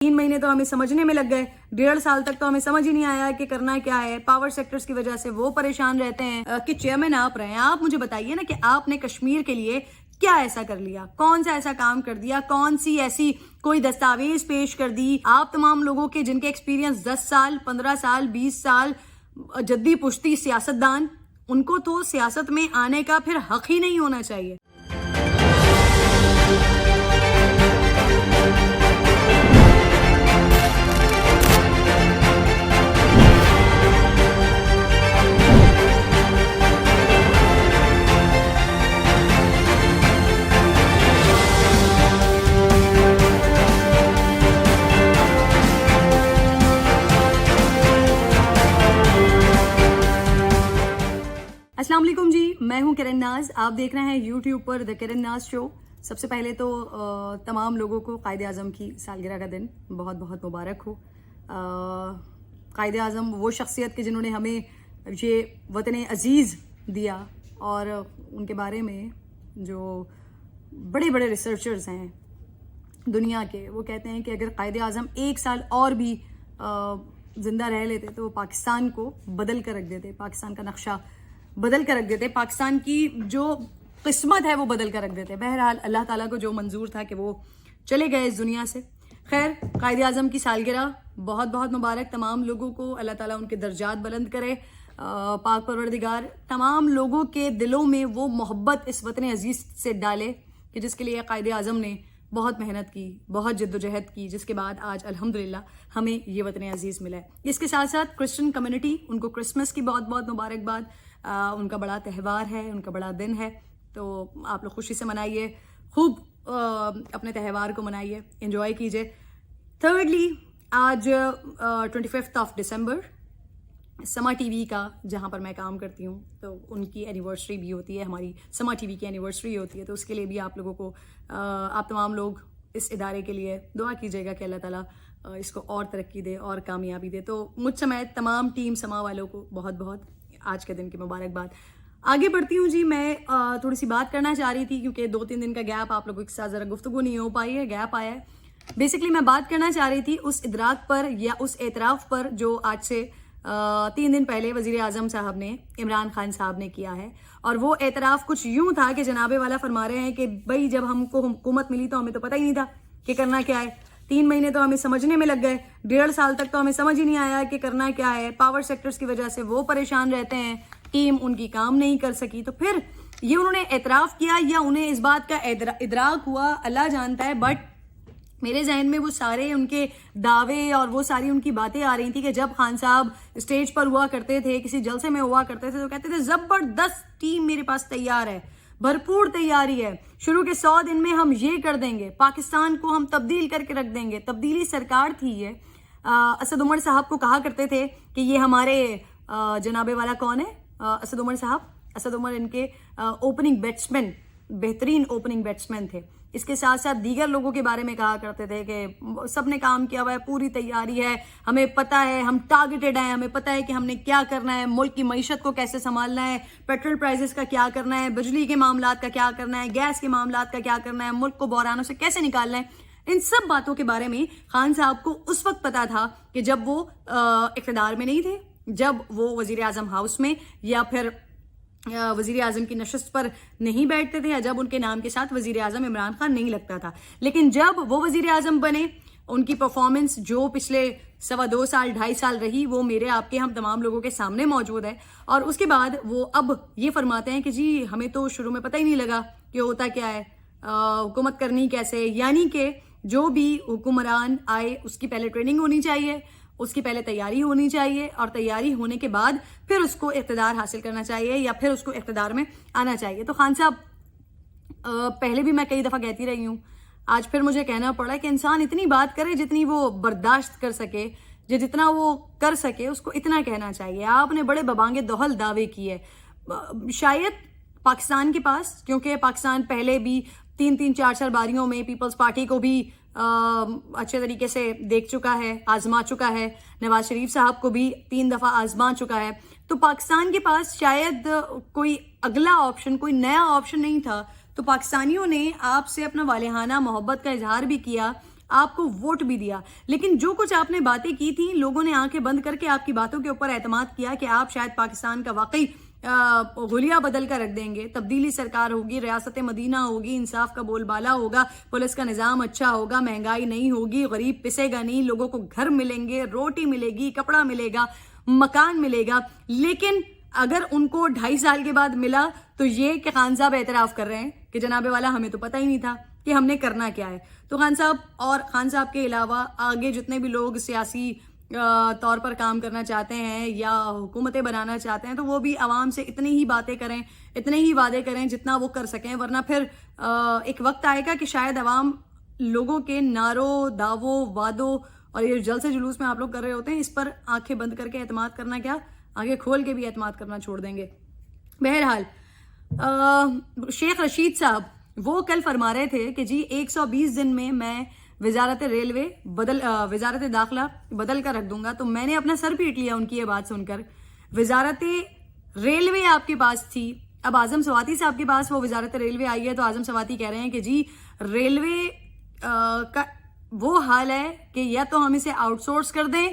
3 مہینے تو ہمیں سمجھنے میں لگ گئے, 1.5 سال تک تو ہمیں سمجھ ہی نہیں آیا کہ کرنا کیا ہے. پاور سیکٹرز کی وجہ سے وہ پریشان رہتے ہیں کہ چیئرمین آپ رہے ہیں. آپ مجھے بتائیے نا کہ آپ نے کشمیر کے لیے کیا ایسا کر لیا, کون سا ایسا کام کر دیا, کون سی ایسی کوئی دستاویز پیش کر دی. آپ تمام لوگوں کے جن کے ایکسپیرینس 10 سال 15 سال 20 سال جدی پشتی سیاستدان, ان کو تو سیاست میں آنے کا پھر حق ہی نہیں ہونا چاہیے. السلام علیکم جی, میں ہوں کرن ناز. آپ دیکھ رہے ہیں یوٹیوب پر دا کرن ناز شو. سب سے پہلے تو تمام لوگوں کو قائد اعظم کی سالگرہ کا دن بہت بہت مبارک ہو. قائد اعظم وہ شخصیت کے جنہوں نے ہمیں یہ وطن عزیز دیا, اور ان کے بارے میں جو بڑے بڑے ریسرچرز ہیں دنیا کے, وہ کہتے ہیں کہ اگر قائد اعظم 1 سال اور بھی زندہ رہ لیتے تو وہ پاکستان کو بدل کر رکھ دیتے, پاکستان کا نقشہ بدل کر رکھ دیتے, پاکستان کی جو قسمت ہے وہ بدل کر رکھ دیتے. بہرحال اللہ تعالیٰ کو جو منظور تھا کہ وہ چلے گئے اس دنیا سے. خیر, قائد اعظم کی سالگرہ بہت بہت مبارک تمام لوگوں کو. اللہ تعالیٰ ان کے درجات بلند کرے. پاک پروردگار تمام لوگوں کے دلوں میں وہ محبت اس وطن عزیز سے ڈالے کہ جس کے لیے قائد اعظم نے بہت محنت کی, بہت جد و جہد کی, جس کے بعد آج الحمدللہ ہمیں یہ وطن عزیز ملا ہے. اس کے ساتھ ساتھ کرسچن کمیونٹی, ان کو کرسمس کی بہت بہت مبارکباد. ان کا بڑا تہوار ہے, ان کا بڑا دن ہے, تو آپ لوگ خوشی سے منائیے, خوب اپنے تہوار کو منائیے, انجوائے کیجیے. تھرڈلی, آج 25 دسمبر سما ٹی وی کا, جہاں پر میں کام کرتی ہوں, تو ان کی اینیورسری بھی ہوتی ہے, ہماری سما ٹی وی کی اینیورسری ہوتی ہے. تو اس کے لیے بھی آپ لوگوں کو, آپ تمام لوگ اس ادارے کے لیے دعا کیجیے گا کہ اللہ تعالیٰ اس کو اور ترقی دے اور کامیابی دے. تو مجھ سمیت تمام ٹیم سما والوں کو بہت بہت آج کے دن کی مبارکباد. آگے بڑھتی ہوں جی. میں تھوڑی سی بات کرنا چاہ رہی تھی کیونکہ 2-3 دن کا گیپ آپ لوگوں کے ساتھ ذرا گفتگو نہیں ہو پائی ہے, گیپ آیا ہے. بیسکلی میں بات کرنا چاہ رہی تھی اس ادراک پر یا اس اعتراف پر جو آج سے 3 دن پہلے وزیر اعظم صاحب نے, عمران خان صاحب نے کیا ہے. اور وہ اعتراف کچھ یوں تھا کہ جناب والا فرما رہے ہیں کہ بھائی جب ہم کو حکومت ملی تو ہمیں تو پتہ ہی نہیں تھا کہ کرنا کیا ہے. 3 مہینے تو ہمیں سمجھنے میں لگ گئے, 1.5 سال تک تو ہمیں سمجھ ہی نہیں آیا کہ کرنا کیا ہے. پاور سیکٹرز کی وجہ سے وہ پریشان رہتے ہیں, ٹیم ان کی کام نہیں کر سکی. تو پھر یہ انہوں نے اعتراف کیا یا انہیں اس بات کا ادراک ہوا, اللہ جانتا ہے. بٹ میرے ذہن میں وہ سارے ان کے دعوے اور وہ ساری ان کی باتیں آ رہی تھی کہ جب خان صاحب اسٹیج پر ہوا کرتے تھے, کسی جلسے میں ہوا کرتے تھے, تو کہتے تھے زبردست ٹیم میرے پاس تیار ہے, بھرپور تیاری ہے, شروع کے 100 دن میں ہم یہ کر دیں گے, پاکستان کو ہم تبدیل کر کے رکھ دیں گے. تبدیلی سرکار تھی یہ. اسد عمر صاحب کو کہا کرتے تھے کہ یہ ہمارے جناب والا کون ہے, اسد عمر صاحب. اسد عمر ان کے اوپننگ بیٹسمین, بہترین اوپننگ بیٹسمین تھے. اس کے ساتھ ساتھ دیگر لوگوں کے بارے میں کہا کرتے تھے کہ سب نے کام کیا ہوا ہے, پوری تیاری ہے, ہمیں پتہ ہے, ہم ٹارگیٹڈ ہیں, ہمیں پتہ ہے کہ ہم نے کیا کرنا ہے, ملک کی معیشت کو کیسے سنبھالنا ہے, پیٹرول پرائزز کا کیا کرنا ہے, بجلی کے معاملات کا کیا کرنا ہے, گیس کے معاملات کا کیا کرنا ہے, ملک کو بحرانوں سے کیسے نکالنا ہے. ان سب باتوں کے بارے میں خان صاحب کو اس وقت پتا تھا کہ جب وہ اقتدار میں نہیں تھے, جب وہ وزیر اعظم ہاؤس میں یا پھر وزیر اعظم کی نشست پر نہیں بیٹھتے تھے, یا جب ان کے نام کے ساتھ وزیر اعظم عمران خان نہیں لگتا تھا. لیکن جب وہ وزیر اعظم بنے, ان کی پرفارمنس جو پچھلے 2.25 سال 2.5 سال رہی, وہ میرے آپ کے ہم تمام لوگوں کے سامنے موجود ہے. اور اس کے بعد وہ اب یہ فرماتے ہیں کہ جی ہمیں تو شروع میں پتہ ہی نہیں لگا کہ ہوتا کیا ہے, حکومت کرنی کیسے. یعنی کہ جو بھی حکمران آئے اس کی پہلے ٹریننگ ہونی چاہیے, اس کی پہلے تیاری ہونی چاہیے, اور تیاری ہونے کے بعد پھر اس کو اقتدار حاصل کرنا چاہیے یا پھر اس کو اقتدار میں آنا چاہیے. تو خان صاحب پہلے بھی میں کئی دفعہ کہتی رہی ہوں, آج پھر مجھے کہنا پڑا کہ انسان اتنی بات کرے جتنی وہ برداشت کر سکے, جتنا وہ کر سکے اس کو اتنا کہنا چاہیے. آپ نے بڑے ببانگے دہل دعوے کیے. شاید پاکستان کے پاس, کیونکہ پاکستان پہلے بھی 3-4 باریوں میں پیپلز پارٹی کو بھی اچھے طریقے سے دیکھ چکا ہے, آزما چکا ہے, نواز شریف صاحب کو بھی 3 دفعہ آزما چکا ہے. تو پاکستان کے پاس شاید کوئی اگلا آپشن, کوئی نیا آپشن نہیں تھا. تو پاکستانیوں نے آپ سے اپنا والہانہ محبت کا اظہار بھی کیا, آپ کو ووٹ بھی دیا، لیکن جو کچھ آپ نے باتیں کی تھیں لوگوں نے آنکھیں بند کر کے آپ کی باتوں کے اوپر اعتماد کیا کہ آپ شاید پاکستان کا واقعی حلیہ بدل کر رکھ دیں گے، تبدیلی سرکار ہوگی، ریاست مدینہ ہوگی، انصاف کا بول بالا ہوگا، پولیس کا نظام اچھا ہوگا، مہنگائی نہیں ہوگی، غریب پسے گا نہیں، لوگوں کو گھر ملیں گے، روٹی ملے گی، کپڑا ملے گا، مکان ملے گا. لیکن اگر ان کو 2.5 سال کے بعد ملا تو یہ کہ خان صاحب اعتراف کر رہے ہیں کہ جناب والا ہمیں تو پتہ ہی نہیں تھا کہ ہم نے کرنا کیا ہے. تو خان صاحب اور خان صاحب کے علاوہ آگے جتنے بھی لوگ سیاسی طور پر کام کرنا چاہتے ہیں یا حکومتیں بنانا چاہتے ہیں تو وہ بھی عوام سے اتنی ہی باتیں کریں، اتنے ہی وعدے کریں جتنا وہ کر سکیں، ورنہ پھر ایک وقت آئے گا کہ شاید عوام لوگوں کے نعروں، دعووں، وعدوں اور یہ جلسے جلوس میں آپ لوگ کر رہے ہوتے ہیں اس پر آنکھیں بند کر کے اعتماد کرنا کیا، آگے کھول کے بھی اعتماد کرنا چھوڑ دیں گے. بہرحال شیخ رشید صاحب وہ کل فرما رہے تھے کہ جی 120 دن میں میں وزارت وزارت داخلہ بدل کر رکھ دوں گا. تو میں نے اپنا سر پیٹ لیا ان کی یہ بات سن کر. وزارت ریلوے آپ کے پاس تھی، اب اعظم سواتی صاحب کے پاس وہ وزارت ریلوے آئی ہے تو اعظم سواتی کہہ رہے ہیں کہ جی ریلوے کا وہ حال ہے کہ یا تو ہم اسے آؤٹ سورس کر دیں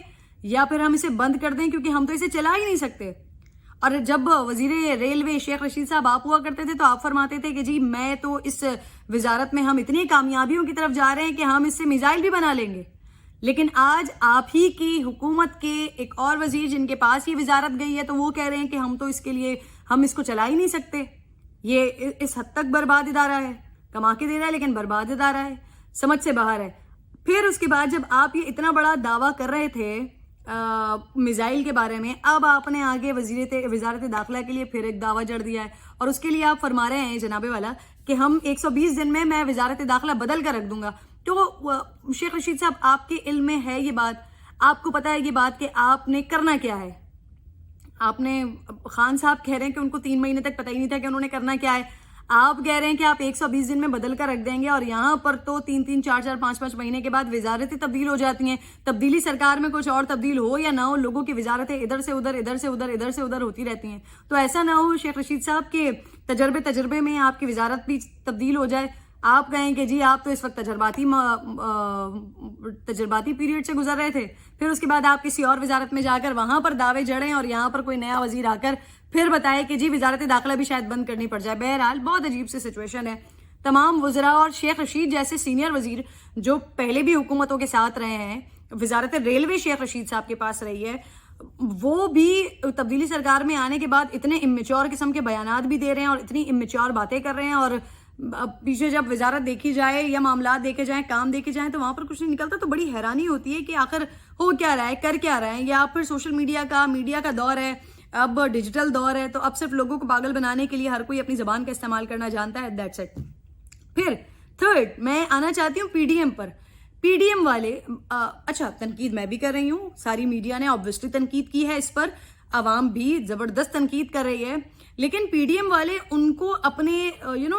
یا پھر ہم اسے بند کر دیں کیونکہ ہم تو اسے چلا ہی نہیں سکتے. اور جب وزیر ریلوے شیخ رشید صاحب آپ ہوا کرتے تھے تو آپ فرماتے تھے کہ جی میں تو اس وزارت میں ہم اتنی کامیابیوں کی طرف جا رہے ہیں کہ ہم اس سے میزائل بھی بنا لیں گے. لیکن آج آپ ہی کی حکومت کے ایک اور وزیر جن کے پاس یہ وزارت گئی ہے تو وہ کہہ رہے ہیں کہ ہم تو اس کے لیے ہم اس کو چلا ہی نہیں سکتے. یہ اس حد تک برباد ادارہ ہے، کما کے دے رہا ہے لیکن برباد ادارہ ہے، سمجھ سے باہر ہے. پھر اس کے بعد جب آپ یہ اتنا بڑا دعویٰ کر رہے تھے میزائل کے بارے میں، اب آپ نے آگے وزارت داخلہ کے لیے پھر ایک دعویٰ جڑ دیا ہے اور اس کے لیے آپ فرما رہے ہیں جناب والا کہ ہم 120 دن میں وزارت داخلہ بدل کر رکھ دوں گا. تو شیخ رشید صاحب آپ کے علم میں ہے یہ بات، آپ کو پتا ہے یہ بات کہ آپ نے کرنا کیا ہے. آپ نے خان صاحب کہہ رہے ہیں کہ ان کو 3 مہینے تک پتہ ہی نہیں تھا کہ انہوں نے کرنا کیا ہے. آپ کہہ رہے ہیں کہ آپ 120 دن میں بدل کر رکھ دیں گے اور یہاں پر تو 3 4 5 مہینے کے بعد وزارتیں تبدیل ہو جاتی ہیں. تبدیلی سرکار میں کچھ اور تبدیل ہو یا نہ ہو، لوگوں کی وزارتیں ادھر سے ادھر ادھر سے ادھر ادھر سے ادھر ہوتی رہتی ہیں. تو ایسا نہ ہو شیخ رشید صاحب کے تجربے میں آپ کی وزارت بھی تبدیل ہو جائے. آپ کہیں کہ جی آپ تو اس وقت تجرباتی پیریڈ سے گزر رہے تھے، پھر اس کے بعد آپ کسی اور وزارت میں جا کر وہاں پر دعوے جڑیں اور یہاں پر کوئی نیا وزیر آ کر پھر بتائے کہ جی وزارت داخلہ بھی شاید بند کرنی پڑ جائے. بہرحال بہت عجیب سی سچویشن ہے. تمام وزراء اور شیخ رشید جیسے سینئر وزیر جو پہلے بھی حکومتوں کے ساتھ رہے ہیں، وزارت ریلوے شیخ رشید صاحب کے پاس رہی ہے، وہ بھی تبدیلی سرکار میں آنے کے بعد اتنے امیچور قسم کے بیانات بھی دے رہے ہیں اور اتنی امیچور باتیں کر رہے ہیں. اور پیچھے جب وزارت دیکھی جائے یا معاملات دیکھے جائیں، کام دیکھے جائیں تو وہاں پر کچھ نہیں نکلتا. تو بڑی حیرانی ہوتی ہے کہ آخر ہو کیا رہا ہے، کر کیا رہے ہیں. یا پھر سوشل میڈیا کا دور ہے، اب ڈیجیٹل دور ہے، تو اب صرف لوگوں کو پاگل بنانے کے لیے ہر کوئی اپنی زبان کا استعمال کرنا جانتا ہے. That's it. پھر تھرڈ میں آنا چاہتی ہوں پی ڈی ایم پر. پی ڈی ایم والے اچھا تنقید میں بھی کر رہی ہوں، ساری میڈیا نے آبویسلی تنقید کی ہے اس پر، عوام بھی زبردست تنقید کر رہی ہے. لیکن پی ڈی ایم والے ان کو اپنے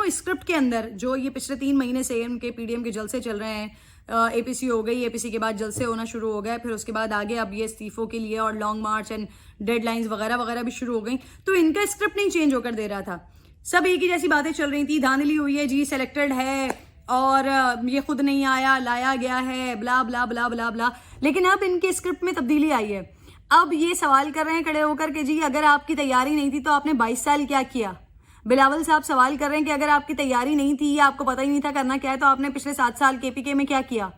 اسکرپٹ کے اندر جو یہ پچھلے 3 مہینے سے ان کے پی ڈی ایم کے جلسے چل رہے ہیں، اے پی سی ہو گئی، اے پی سی کے بعد جلسے ہونا شروع ہو گئے، پھر اس کے بعد آگے اب یہ استعفوں کے لیے اور long march and deadlines وغیرہ وغیرہ بھی شروع ہو گئیں. تو ان کا اسکرپٹ نہیں چینج ہو کر دے رہا تھا، سب ایک ہی جیسی باتیں چل رہی تھی. دھاندلی ہوئی ہے جی، سلیکٹڈ ہے اور یہ خود نہیں آیا، لایا گیا ہے، بلا بلا بلا بلا بلا. لیکن اب ان کے اسکرپٹ میں تبدیلی آئی ہے. اب یہ سوال کر رہے ہیں کھڑے ہو کر کہ جی اگر آپ کی تیاری نہیں تھی تو آپ نے 22 سال کیا کیا. بلاول صاحب سوال کر رہے ہیں کہ اگر آپ کی تیاری نہیں تھی یا آپ کو پتہ ہی نہیں تھا کرنا کیا ہے تو آپ نے پچھلے 7 سال کے پی کے میں کیا کیا.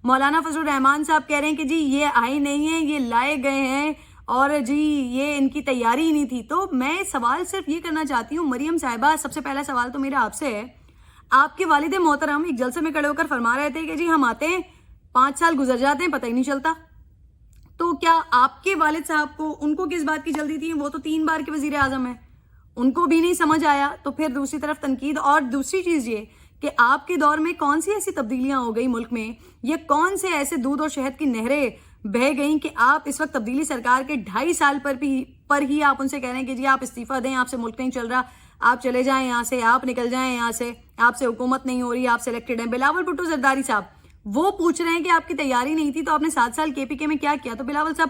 مولانا فضل الرحمان صاحب کہہ رہے ہیں کہ جی یہ آئے نہیں ہیں، یہ لائے گئے ہیں اور جی یہ ان کی تیاری ہی نہیں تھی. تو میں سوال صرف یہ کرنا چاہتی ہوں مریم صاحبہ، سب سے پہلا سوال تو میرا آپ سے ہے. آپ کے والد محترم ایک جلسے میں کھڑے ہو کر فرما رہے تھے کہ جی ہم آتے ہیں 5 سال گزر جاتے ہیں پتہ ہی نہیں چلتا. تو کیا آپ کے والد صاحب کو، ان کو کس بات کی جلدی تھی؟ وہ تو 3 بار کے وزیر اعظم ہیں، ان کو بھی نہیں سمجھ آیا. تو پھر دوسری طرف تنقید. اور دوسری چیز یہ کہ آپ کے دور میں کون سی ایسی تبدیلیاں ہو گئی ملک میں، یہ کون سے ایسے دودھ اور شہد کی نہریں بہہ گئیں کہ آپ اس وقت تبدیلی سرکار کے 2.5 سال پر ہی آپ ان سے کہہ رہے ہیں کہ جی آپ استعفیٰ دیں، آپ سے ملک نہیں چل رہا، آپ چلے جائیں یہاں سے، آپ نکل جائیں یہاں سے، آپ سے حکومت نہیں ہو رہی، آپ سلیکٹڈ ہیں. بلاول بھٹو زرداری صاحب وہ پوچھ رہے ہیں کہ آپ کی تیاری نہیں تھی تو آپ نے 7 سال کے پی کے میں کیا کیا. تو بلاول صاحب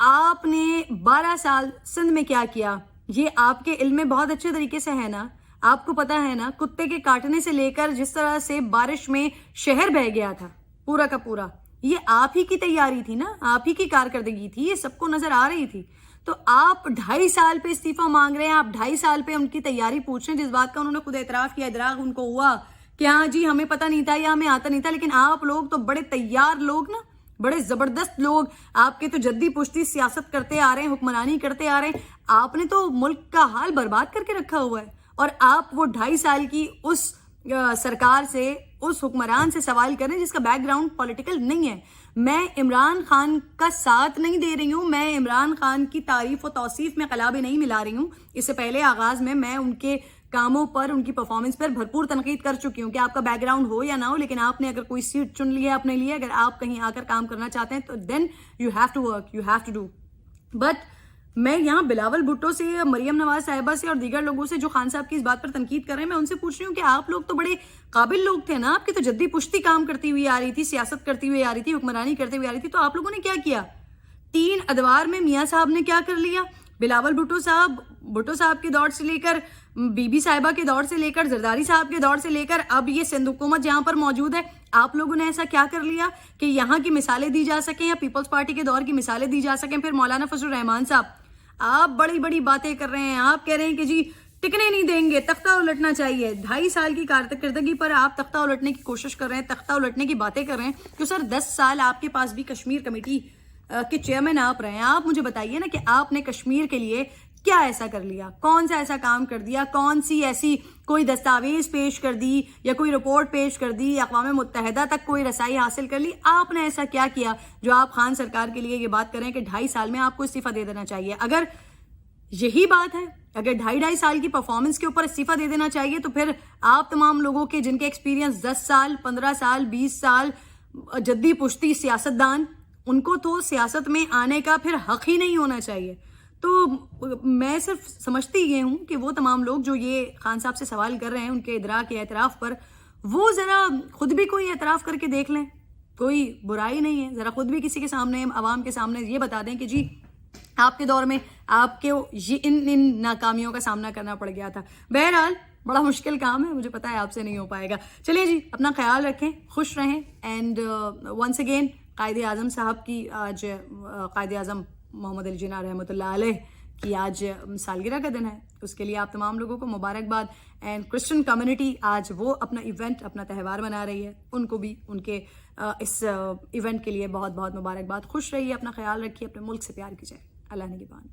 آپ نے 12 سال سندھ میں کیا کیا، یہ آپ کے علم میں بہت اچھے طریقے سے ہے نا. آپ کو پتا ہے نا کتے کے کاٹنے سے لے کر جس طرح سے بارش میں شہر بہہ گیا تھا، پورا کا پورا یہ آپ ہی کی تیاری تھی نا, آپ ہی کی کارکردگی تھی, یہ سب کو نظر آ رہی تھی. تو آپ 2.5 سال پہ استعفیٰ مانگ رہے ہیں, آپ 2.5 سال پہ ان کی تیاری پوچھ رہے ہیں, جس بات کا انہوں نے خود اعتراف کیا, ادراک ان کو ہوا کہ ہاں جی ہمیں پتہ نہیں تھا یا ہمیں آتا نہیں تھا. لیکن آپ لوگ تو بڑے تیار لوگ نا, بڑے زبردست لوگ, آپ کے تو جدی پشتی سیاست کرتے آ رہے ہیں, حکمرانی کرتے آ رہے ہیں. آپ نے تو ملک کا حال برباد کر کے رکھا ہوا ہے, اور آپ وہ 2.5 سال کی اس سرکار سے, اس حکمران سے سوال کریں جس کا بیک گراؤنڈ پولیٹیکل نہیں ہے. میں عمران خان کا ساتھ نہیں دے رہی ہوں, میں عمران خان کی تعریف و توصیف میں قلابیں نہیں ملا رہی ہوں. اس سے پہلے آغاز میں ان کے کاموں پر, ان کی پرفارمنس پر بھرپور تنقید کر چکی ہوں کہ آپ کا بیک گراؤنڈ ہو یا نہ ہو, لیکن آپ نے اگر کوئی سیٹ چن لی ہے اپنے لیے, اگر آپ کہیں آ کر کام کرنا چاہتے ہیں تو then you have to work, you have to do. But میں یہاں بلاول بھٹو سے, مریم نواز صاحبہ سے اور دیگر لوگوں سے جو خان صاحب کی اس بات پر تنقید کر رہے ہیں, میں ان سے پوچھ رہی ہوں کہ آپ لوگ تو بڑے قابل لوگ تھے نا, آپ کی تو جدی پشتی کام کرتی ہوئی آ رہی تھی, سیاست کرتی ہوئی آ رہی تھی, حکمرانی کرتے ہوئے آ رہی تھی, تو آپ لوگوں نے کیا کیا؟ 3 ادوار میں میاں صاحب نے کیا کر لیا؟ بلاول بھٹو صاحب کے دور سے لے کر, بی بی صاحبہ کے دور سے لے کر, زرداری صاحب کے دور سے لے کر اب یہ سندھ حکومت جہاں پر موجود ہے, آپ لوگوں نے ایسا کیا کر لیا کہ یہاں کی مثالیں دی جا سکیں, یا پیپلز پارٹی کے دور کی مثالیں دی جا سکیں؟ پھر مولانا فضل الرحمان صاحب, آپ بڑی بڑی باتیں کر رہے ہیں, آپ کہہ رہے ہیں کہ جی ٹکنے نہیں دیں گے, تختہ الٹنا چاہیے. 2.5 سال کی کارکردگی پر آپ تختہ الٹنے کی کوشش کر رہے ہیں, تختہ الٹنے کی باتیں کر رہے ہیں. تو سر 10 سال آپ کے پاس بھی کشمیر کمیٹی کے چیئرمین آپ رہے ہیں, آپ مجھے بتائیے نا کہ آپ نے کشمیر کے لیے کیا ایسا کر لیا, کون سا ایسا کام کر دیا, کون سی ایسی کوئی دستاویز پیش کر دی یا کوئی رپورٹ پیش کر دی, اقوام متحدہ تک کوئی رسائی حاصل کر لی؟ آپ نے ایسا کیا کیا جو آپ خان سرکار کے لیے یہ بات کریں کہ 2.5 سال میں آپ کو استعفیٰ دے دینا چاہیے؟ اگر یہی بات ہے, اگر 2.5 سال کی پرفارمنس کے اوپر استعفیٰ دے دینا چاہیے, تو پھر آپ تمام لوگوں کے جن کے ایکسپیرینس 10 سال 15 سال 20 سال جدی پشتی سیاستدان, ان کو تو سیاست میں آنے کا پھر حق ہی نہیں ہونا چاہیے. تو میں صرف سمجھتی یہ ہوں کہ وہ تمام لوگ جو یہ خان صاحب سے سوال کر رہے ہیں ان کے ادراک یا اعتراف پر, وہ ذرا خود بھی کوئی اعتراف کر کے دیکھ لیں, کوئی برائی نہیں ہے. ذرا خود بھی کسی کے سامنے, عوام کے سامنے یہ بتا دیں کہ جی آپ کے دور میں آپ کے ان ناکامیوں کا سامنا کرنا پڑ گیا تھا. بہرحال بڑا مشکل کام ہے, مجھے پتا ہے آپ سے نہیں ہو پائے گا. چلیے جی, اپنا خیال رکھیں, خوش رہیں. And once again Quaid Azam صاحب کی آج, قائد اعظم محمد علی جناح رحمۃ اللہ علیہ کی آج سالگرہ کا دن ہے. اس کے لیے آپ تمام لوگوں کو مبارکباد. اینڈ کرسچن کمیونٹی آج وہ اپنا ایونٹ, اپنا تہوار منا رہی ہے, ان کو بھی ان کے اس ایونٹ کے لیے بہت بہت مبارکباد. خوش رہیے, اپنا خیال رکھیے, اپنے ملک سے پیار کیجیے. اللہ نگہبان.